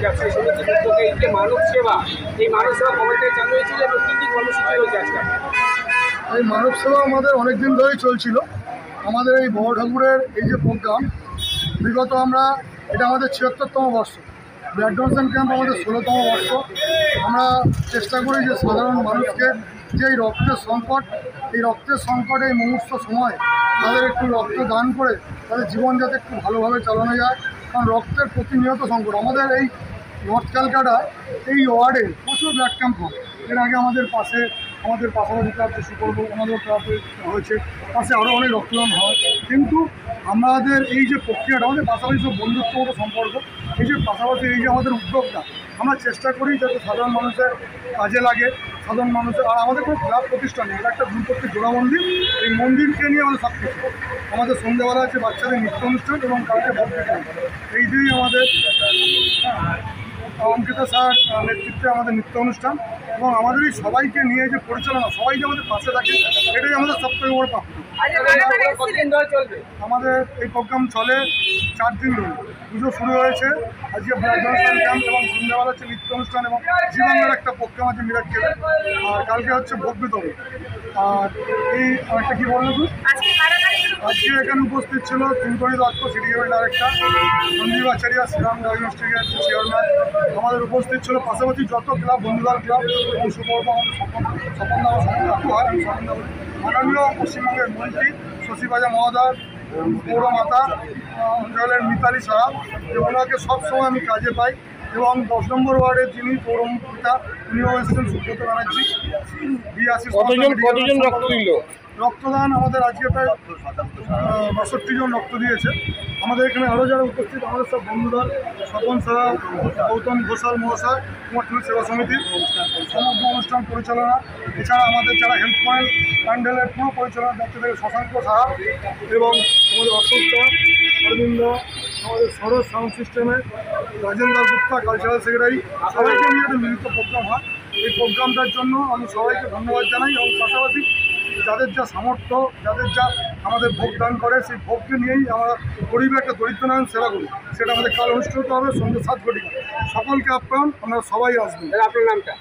ব্যবসায়ী সমিতির উদ্যোগে এই যে মানব সেবা কমিটি চালু হয়েছিল এবং কি কি কর্মসূচি রয়েছে আজকে? এই মানব সেবা আমাদের অনেকদিন ধরেই চলছিল। আমাদের এই বড় ঠাকুরের এই যে প্রোগ্রাম, বিগত এটা আমাদের ৭৬তম বর্ষ, ব্লাড ডোনেশন ক্যাম্প আমাদের ১৬তম বর্ষ। আমরা চেষ্টা করি যে সাধারণ মানুষকে যে এই রক্তের সংকট এই মুহূর্ত সময় তাদের একটু রক্ত দান করে তাদের জীবন যাতে একটু ভালোভাবে চালানো যায়, কারণ রক্তের প্রতিনিয়ত সংকট। আমাদের এই নর্থ ক্যালকাটা এই ওয়ার্ডে প্রচুর ব্লাড ক্যাম্প হয়। এর আগে আমাদের পাশাপাশি ক্লাব যে সুকল্প আমাদের ক্লাবে হয়েছে, পাশে আরও অনেক রক্তদান হয়। কিন্তু আমাদের এই যে প্রক্রিয়াটা, আমাদের পাশাপাশি সব বন্ধুত্বগত সম্পর্ক, এই যে পাশাপাশি এই যে আমাদের উদ্যোগটা, আমরা চেষ্টা করি যাতে সাধারণ মানুষের কাজে লাগে, সাধারণ মানুষের। আর আমাদের কোনো ক্লাব প্রতিষ্ঠান নেই, এটা একটা গুরুত্বপূর্ণ জোড়া মন্দির। এই মন্দিরকে নিয়ে আমাদের সব কিছু। আমাদের সন্ধ্যেবেলা আছে বাচ্চাদের নৃত্য অনুষ্ঠান এবং কালকে ভোট বিতরণ। এই দুই আমাদের অঙ্কিত স্যার নেতৃত্বে আমাদের নৃত্য অনুষ্ঠান এবং আমাদের এই সবাইকে নিয়ে যে পরিচালনা, সবাই যে আমাদের পাশে থাকে, এটাই আমাদের সবথেকে বড় প্রাপ্য। আমাদের এই প্রোগ্রাম চলে 4 দিন ধরে। পুজো শুরু হয়েছে, আজকে ব্লাড ডোনেশন ক্যাম্প এবং সন্ধ্যাবেলা হচ্ছে নৃত্য অনুষ্ঠান এবং জীবনের একটা প্রোগ্রাম আছে মিরাক্কেলে, আর কালকে হচ্ছে ভোগ বিতরণ। আর এই একটা কী বললো তুই, আজকে এখানে উপস্থিত ছিল চিন্তনী দত্ত, সিটি ডাইরেক্টর, সঞ্জীব আচার্য, শ্রীরাম ডায়াগনস্টিকের চেয়ারম্যান। আমাদের উপস্থিত ছিল পাশাপাশি যত ক্লাব, বন্ধুদার ক্লাব এবং সুপর্ব আমাদের মাননীয় পশ্চিমবঙ্গের মন্ত্রী শশীবাজা মহোদয়, পৌরমাতা অঞ্চলের মিতালি সাহা, ওনাকে সবসময় আমি কাজে পাই। এবং 10 নম্বর ওয়ার্ডের যিনি পৌরপিতা, উনিও এসেছেন সুব্রত ব্যানার্জি। রক্তদান আমাদের আজকে প্রায় 62 জন রক্ত দিয়েছে। আমাদের এখানে আরও যারা উপস্থিত, আমাদের সব বন্ধুরা, স্বপন সাহা, গৌতম ঘোষাল মহাশয়, কুমারটুলি সেবা সমিতির সমগ্র অনুষ্ঠান পরিচালনা। এছাড়া আমাদের যারা হেল্প পয়েন্ট প্যান্ডেলের পুরো পরিচালনা দায়িত্ব থেকে শশাঙ্ক সাহা এবং আমাদের অশোক অরবিন্দ, আমাদের সরোজ সাউন্ড সিস্টেমে রাজেন্দ্র গুপ্তা, কালচারাল সেক্রেটারি, সবাইকে নিয়ে একটা মিলিত প্রোগ্রাম হয়। এই প্রোগ্রামটার জন্য আমি সবাইকে ধন্যবাদ জানাই এবং পাশাপাশি যাদের যা সামর্থ্য, যাদের যা আমাদের ভোগ দান করে, সেই ভোগকে নিয়েই আমরা গরিবের একটা দরিদ্রনারায়ণ সেবা করি। সেটা আমাদের কাল অনুষ্ঠিত হবে সন্ধ্যে 7 ঘটিকা। সকলকে আপ্যায়ন, আমরা সবাই আসবেন। আপনার নামটা?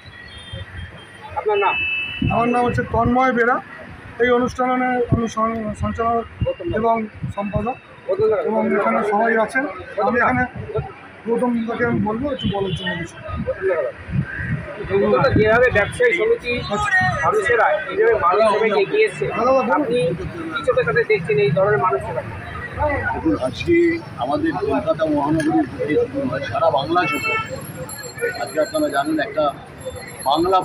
আপনার নাম? আমার নাম হচ্ছে তন্ময় বেরা। এই অনুষ্ঠানে আমি সঞ্চালক এবং সম্পাদক এবং এখানে সবাই আছেন। আমি এখানে গৌতম দাকে আমি বলবো একটু বলার জন্য কিছু। যেভাবে ব্যবসায়ী সমিতি মানুষেরা এইভাবে মানুষ সেবায় এগিয়ে এসছে, আপনি কি চোখে তাদের দেখছেন এই ধরনের মানুষ সেবা? দেখুন, আজকে আমাদের কলকাতা মহানগরীর বুকে সারা বাংলা চোখে আজকে আপনারা জানেন একটা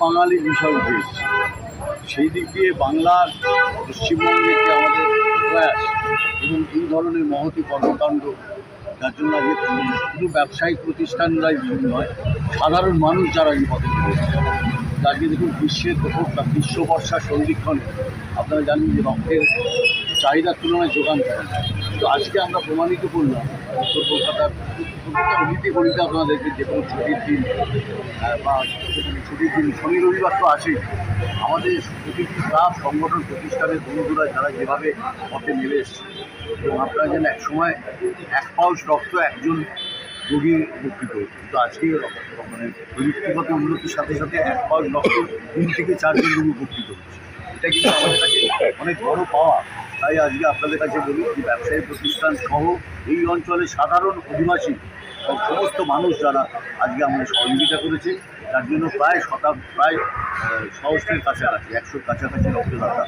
বাঙালির বিষয় উঠে এসেছে। সেই দিক দিয়ে বাংলার পশ্চিমবঙ্গের যে আমাদের প্রয়াস এবং এই ধরনের মহতি কর্মকাণ্ড, যার জন্য আজকে শুধু ব্যবসায়িক প্রতিষ্ঠানরাই নয়, সাধারণ মানুষ যারা এই পথে রয়েছে। আজকে দেখুন বিশ্ববর্ষা সন্ধিক্ষণে আপনারা জানেন যে রক্তের চাহিদার তুলনায় যোগান করে। তো আজকে আমরা প্রমাণিত করলাম উত্তর কলকাতার প্রতিটি গলিতে আপনারা দেখবেন যে কোনো ছুটির দিন বা শনি রবিবার তো আসেই, আমাদের প্রতিটি ক্লাব, সংগঠন, প্রতিষ্ঠানের বন্ধুরা যারা যেভাবে পথে নেমে এসছে এবং আপনারা যেন একসময় 1 পাউচ রক্ত একজন রোগী উপকৃত হচ্ছে, কিন্তু আজকে মানে প্রযুক্তিগত উন্নতির সাথে সাথে 1 পাউচ রক্ত 3 থেকে 4 জন রোগী উপকৃত হচ্ছে। এটা কিন্তু আমাদের কাছে অনেক বড় পাওয়া। তাই আজকে আপনাদের কাছে বলি যে ব্যবসায়ী প্রতিষ্ঠান সহ এই অঞ্চলের সাধারণ অধিবাসী সমস্ত মানুষ যারা আজকে আমাদের সহযোগিতা করেছে, তার জন্য প্রায় 100-র কাছাকাছি 100-র কাছাকাছি রক্তদাতা,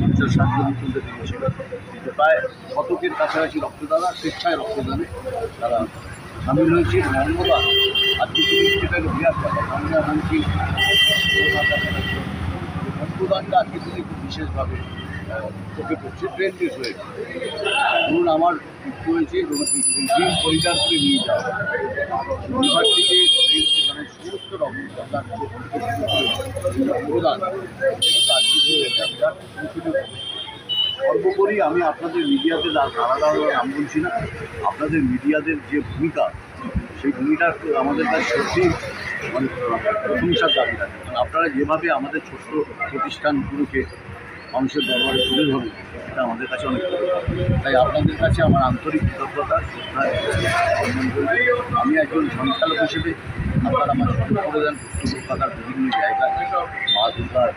50-60 জন তুলতে পেরেছিল, কিন্তু প্রায় 100-এর কাছাকাছি রক্তদাতা স্বেচ্ছায় রক্তদানে তারা সামিল হয়েছে। ধন্যবাদ। আজকে যেটাকে বিরাট ব্যাপার, আমরা মন্ত্রী রক্তদানটা আজকে তিনি খুব বিশেষভাবে চোখে পড়ছে, ট্রেন্ডেস হয়েছে। ধরুন আমার মৃত্যু হয়েছে ড্রিম করিডার করে নিয়ে যাওয়া বিভাগ থেকে মানে সমস্ত রক্তদান অবদান আজকে সর্বোপরি আমি আপনাদের মিডিয়াদের আলাদা নাম বলছি না, আপনাদের মিডিয়াদের যে ভূমিকা, সেই ভূমিকা আমাদের কাছে সত্যি মানে প্রশংসার দাবি রাখে। আপনারা যেভাবে আমাদের ছোট্ট প্রতিষ্ঠানগুলোকে মানুষের দরবারে তুলে ধরুন, এটা আমাদের কাছে অনেক বড়। তাই আপনাদের কাছে আমার আন্তরিক কৃতজ্ঞতা, শ্রদ্ধা সম্মান করি। আমি একজন সংখ্যালঘু হিসেবে আপনারা আমার সঙ্গে করে দেন কলকাতার বিভিন্ন জায়গায় মা দুর্গার,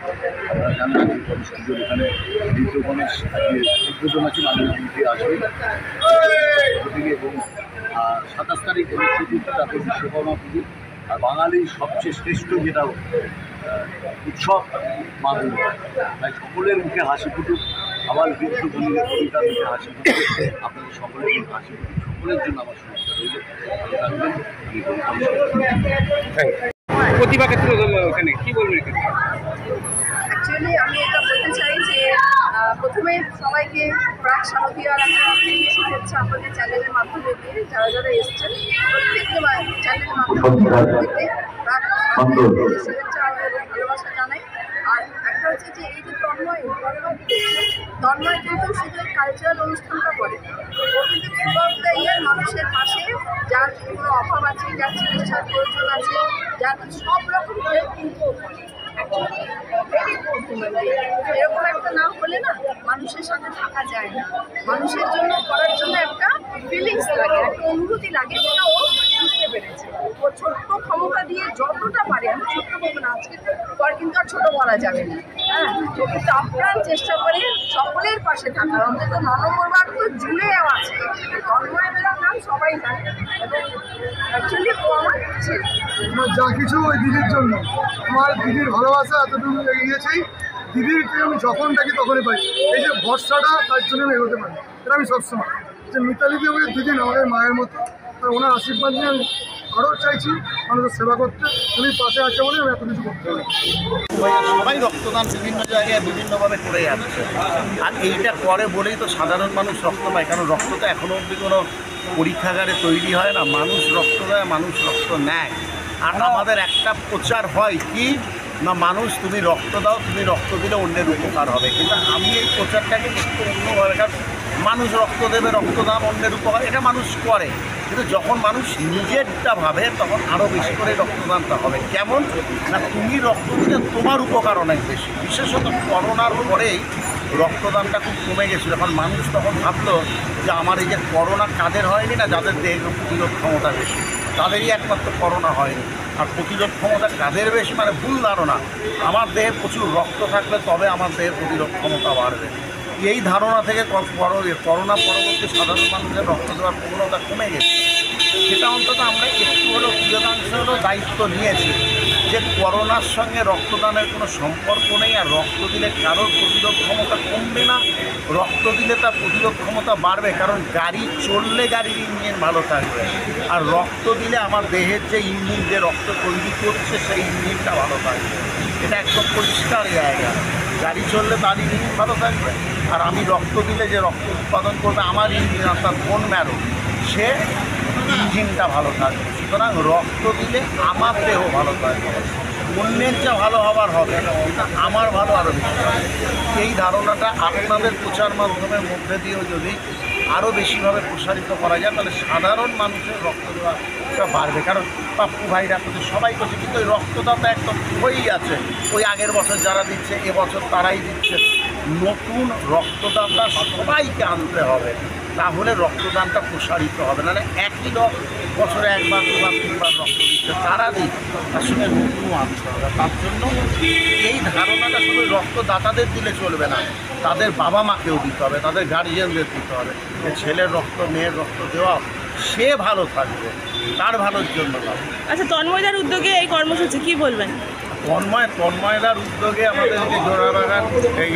আপনারা জানেন আমি গণেশ পুজোর এখানে দ্বিতীয় গণেশ আজকে উদ্বোধন আছে, মাননীয় মন্ত্রী আসবে এবং 27 তারিখ গণেশ চতুর্থী, তারপর বিশ্বকর্মা পুজো। আর বাঙালির সবচেয়ে শ্রেষ্ঠ যেটা উৎসব মা দুর্গা, তাই সকলের মুখে হাসি ফুটুক। আবার বৃদ্ধ বন্ধুদের কবিতার মুখে হাসি ফুটুক, আপনাদের সকলের মুখে হাসি ফুটুক। সকলের জন্য আমার শুভেচ্ছা রইল। ভালো থাকবেন। আমি প্রতিভা ক্ষেত্রে ওখানে কী বলবেন? অ্যাকচুয়ালি আমি এটা বলতে চাই যে প্রথমে সবাইকে প্রাক শারদীয়ার একটা শুভেচ্ছা আপনাদের চ্যানেলের মাধ্যমে দিয়ে যারা যারা এসছেন প্রত্যেককে চ্যানেলের মাধ্যমে প্রাক শুভেচ্ছা এবং ভালোবাসা জানাই। আর একটা হচ্ছে যে এই যে তন্ময় কিন্তু শুধু কালচারাল অনুষ্ঠানটা করে, ও কিন্তু থ্রু আউট দ্য ইয়ার মানুষের পাশে, যার কোনো অভাব আছে, যার চিকিৎসার প্রয়োজন আছে, যার সব রকম হেল্প কিন্তু এরকম একটা না হলে না মানুষের সাথে থাকা যায় না। মানুষের জন্য করার জন্য একটা ফিলিংস লাগে, একটা অনুভূতি লাগে, যেটা ও বুঝতে পেরেছে। ও ছোট্ট ক্ষমতা দিয়ে যতটা পারে, আমি ছোট্ট বলবো না, আজকে পর কিন্তু আর ছোটো বলা যাবে না। হ্যাঁ, ও কিন্তু আপ্রাণ চেষ্টা করে সকলের পাশে থাকার। অন্তত 9 নম্বর বার তো জুড়ে আছে, তন্ময় বেলার নাম সবাই জানে এবং অ্যাকচুয়ালি ও আমার ছেলে। আমার যা কিছু ওই দিদির জন্য, আমার দিদির ভালোবাসা এতটুকু লেগে গেছেই। দিদিরকে আমি যখন ডাকি তখনই পাই। এই যে ভরসাটা, তার জন্য আমি এগোতে পারি। এটা আমি সবসময় যে মিতালি দিয়ে আমাদের দিদি আমাদের মায়ের মতো, আর ওনার আশীর্বাদ নিয়ে আমি আরও চাইছি মানুষের সেবা করতে। উনি পাশে আছে বলে আমি এত কিছু করতে পারি। সবাই রক্তদান বিভিন্ন জায়গায় বিভিন্নভাবে করে যাচ্ছে, আর এইটা করে বলেই তো সাধারণ মানুষ রক্ত পায়। কারণ রক্ত তো এখনও অবধি কোনো পরীক্ষাগারে তৈরি হয় না, মানুষ রক্ত দেয়, মানুষ রক্ত নেয়। আর আমাদের একটা প্রচার হয় কি না, মানুষ তুমি রক্ত দাও, তুমি রক্ত দিলে অন্যের উপকার হবে। কিন্তু আমি এই প্রচারটাকে একটু অন্যভাবে, কারণ মানুষ রক্ত দেবে, রক্তদান অন্যের উপকার, এটা মানুষ করে। কিন্তু যখন মানুষ নিজেরটা ভাবে তখন আরও বেশি করে রক্তদানটা হবে। কেমন না, তুমি রক্ত দিলে তোমার উপকার অনেক বেশি। বিশেষত করোনার পরেই রক্তদানটা খুব কমে গেছিলো, কারণ মানুষ তখন ভাবলো যে আমার এই যে করোনা কাদের হয়নি না, যাদের দেহের প্রতিরোধ ক্ষমতা বেশি, তাদেরই একমাত্র করোনা হয়নি। আর প্রতিরোধ ক্ষমতা কাদের বেশি, মানে ভুল ধারণা, আমার দেহে প্রচুর রক্ত থাকলে তবে আমার দেহের প্রতিরোধ ক্ষমতা বাড়বে। এই ধারণা থেকে করোনা পরবর্তী সাধারণ মানুষের রক্ত দেওয়ার প্রবণতা কমে গেছে। সেটা অন্তত আমরা একটু হলেও কিয়দাংশ হলেও দায়িত্ব নিয়েছি যে করোনার সঙ্গে রক্তদানের কোনো সম্পর্ক নেই। আর রক্ত দিলে কারোর প্রতিরোধ ক্ষমতা কমবে না, রক্ত দিলে তার প্রতিরোধ ক্ষমতা বাড়বে। কারণ গাড়ি চললে গাড়ির ইঞ্জিন ভালো থাকবে, আর রক্ত দিলে আমার দেহের যে ইঞ্জিন, যে রক্ত তৈরি করছে সেই ইঞ্জিনটা ভালো থাকবে। এটা একদম পরিষ্কার জায়গা। গাড়ি চললে তার ইঞ্জিন ভালো থাকবে, আর আমি রক্ত দিলে যে রক্ত উৎপাদন করবে আমার ইঞ্জিন, অর্থাৎ বোন ম্যারো, সে ইঞ্জিনটা ভালো থাকবে। সুতরাং রক্ত দিলে আমার দেহ ভালো থাকবে, অন্যের যা ভালো হবার হবে, কিন্তু আমার ভালো আরও বেশি হবে। এই ধারণাটা আপনাদের প্রচার মাধ্যমের মধ্যে দিয়েও যদি আরও বেশিভাবে প্রসারিত করা যায়, তাহলে সাধারণ মানুষের রক্ত দেওয়াটা বাড়বে। কারণ পাপ্পু ভাইরা করছে, সবাই করছে, কিন্তু ওই রক্তদাতা একদম হয়েই আছে। ওই আগের বছর যারা দিচ্ছে, এবছর তারাই দিচ্ছে। নতুন রক্তদাতা সবাইকে আনতে হবে, তাহলে রক্তদানটা প্রসারিত হবে। না একই বছরে 1 বার 2 বার 3 বার রক্ত দিচ্ছে, তারা দিক তার সঙ্গে নতুন আনতে হবে। তার জন্য এই ধারণাটা শুধু রক্তদাতাদের দিলে চলবে না, তাদের বাবা মাকেও দিতে হবে, তাদের গার্জিয়ানদের দিতে হবে। যে ছেলের রক্ত, মেয়ের রক্ত দেওয়া, সে ভালো থাকবে, তার ভালোর জন্য। আচ্ছা, তন্ময়দার উদ্যোগে এই কর্মসূচি কী বলবেন? তন্ময়দার উদ্যোগে আমাদের যে জোড়াবাগান, এই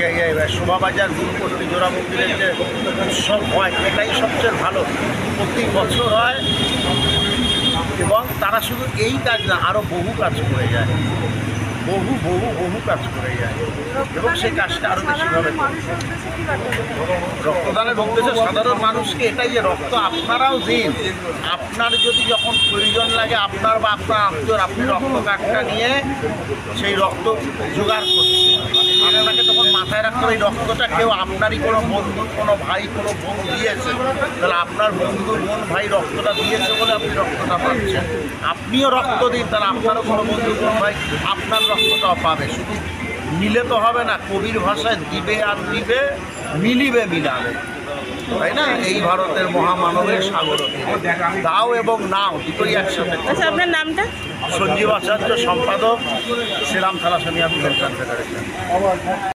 শোভাবাজার গুরুপট্টি জোড়া মন্দিরের যে উৎসব হয়, এটাই সবচেয়ে ভালো। প্রতি বছর হয়, এবং তারা শুধু এই কাজ না, আরও বহু কাজ করে যায়, বহু কাজ করে যায়, এবং সেই কাজটা আরও বেশিভাবে রক্তদানের উদ্দেশ্যে সাধারণ মানুষকে এটাই যে রক্ত আপনারাও দিন। আপনার যদি যখন প্রয়োজন লাগে, আপনার বা আপনার আত্মীয়র, আপনি রক্ত কার্ডটা নিয়ে সেই রক্ত জোগাড় করছেন, আপনাকে তখন মাথায় রাখতে হবে এই রক্তটা কেউ আপনারই কোনো বন্ধু, কোনো ভাই, কোনো বোন দিয়েছে, তাহলে আপনার বন্ধু, বোন, ভাই রক্তটা দিয়েছে বলে আপনি রক্তটা পাচ্ছেন। আপনিও রক্ত দিন, তাহলে আপনারও কোনো বন্ধু, বোন, ভাই আপনার রক্তটাও পাবে। শুধু মিলে তো হবে না, কবির ভাষায় দিবে আর নিবে, মিলিবে মিলাবে, তাই না? এই ভারতের মহামানবের সাগর দাও এবং নাও দুটোই একসাথে। আচ্ছা, আপনার নামটা? সঞ্জীব আচার্য, সম্পাদক শ্রীরাম থালাসেমিয়া ফেডারেশন।